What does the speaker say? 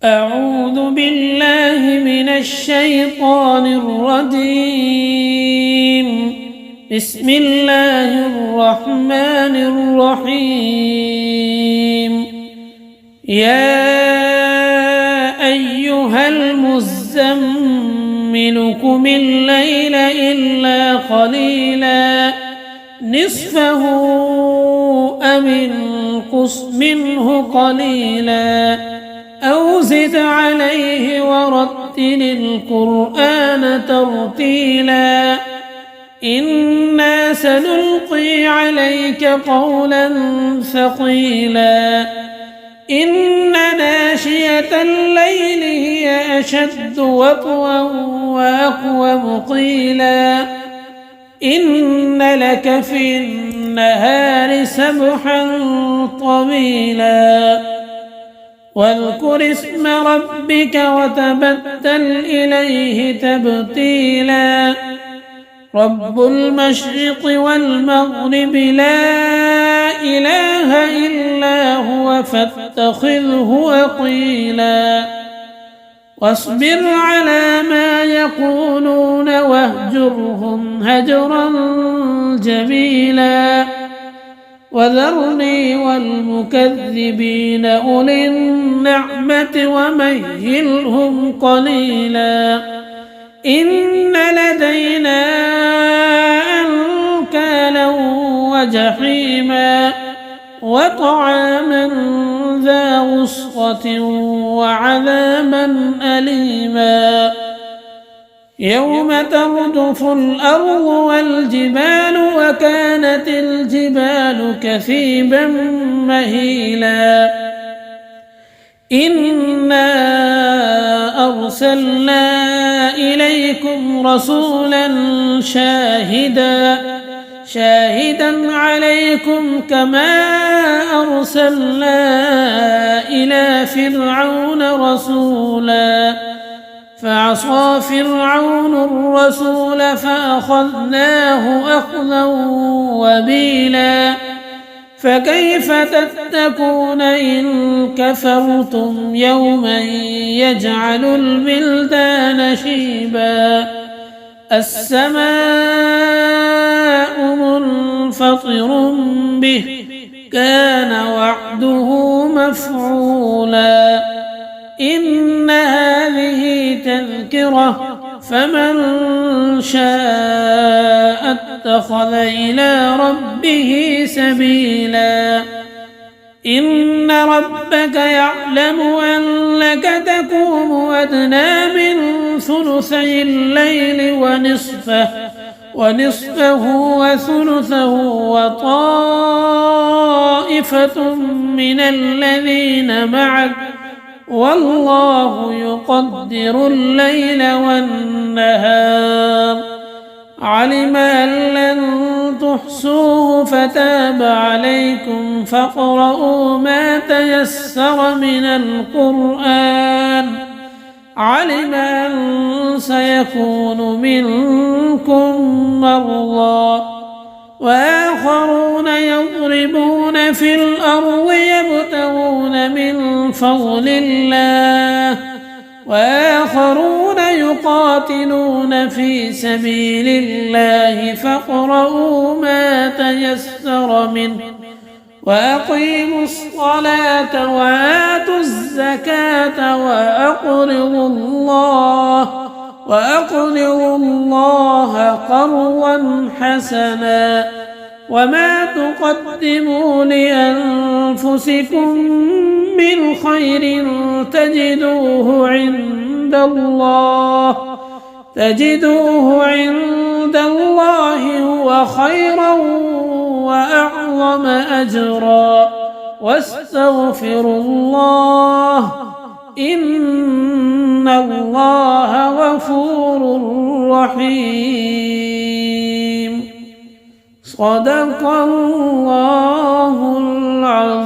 أعوذ بالله من الشيطان الرجيم. بسم الله الرحمن الرحيم. يا أيها المزمل قم الليل إلا قليلا نصفه أو انقص منه قليلا أو زد عليه ورتل القرآن ترتيلا إنا سنلقي عليك قولا ثقيلا إن ناشئة الليل هي أشد وطئا وأقوم قيلا إن لك في النهار سبحا طويلا واذكر اسم ربك وتبتل إليه تبتيلا رب المشرق والمغرب لا إله إلا هو فاتخذه وقيلا واصبر على ما يقولون واهجرهم هجرا جميلا وذرني والمكذبين أولي النعمة ومهلهم قليلا إن لدينا أنكالا وجحيما وطعاما ذا غصة وعذابا أليما يوم ترجف الأرض والجبال وكانت الجبال كثيبا مهيلا إنا أرسلنا إليكم رسولا شاهدا عليكم كما أرسلنا إلى فرعون رسولا فعصى فرعون الرسول فأخذناه أخذا وبيلا فكيف تتقون إن كفرتم يوما يجعل البلدان شيبا السماء منفطر به كان وعده مفعولا إن هذه تذكرة فمن شاء اتخذ إلى ربه سبيلا إن ربك يعلم أنك تقوم أدنى من ثلثي الليل ونصفه وثلثه وطائفة من الذين معك والله يقدر الليل والنهار علم أن لن تحصوه فتاب عليكم فاقرؤوا ما تيسر من القرآن علم أن سيكون منكم مرضى وآخرون يضربون في الأرض يبتغون من فضل الله وآخرون يقاتلون في سبيل الله فاقرؤوا ما تيسر منه وأقيموا الصلاة وآتوا الزكاة وأقرضوا الله قرضا حسنا وما تقدموا لأنفسكم من خير تجدوه عند الله هو خيرا وأعظم أجرا واستغفروا الله إن الله غفور رحيم صدق الله العظيم.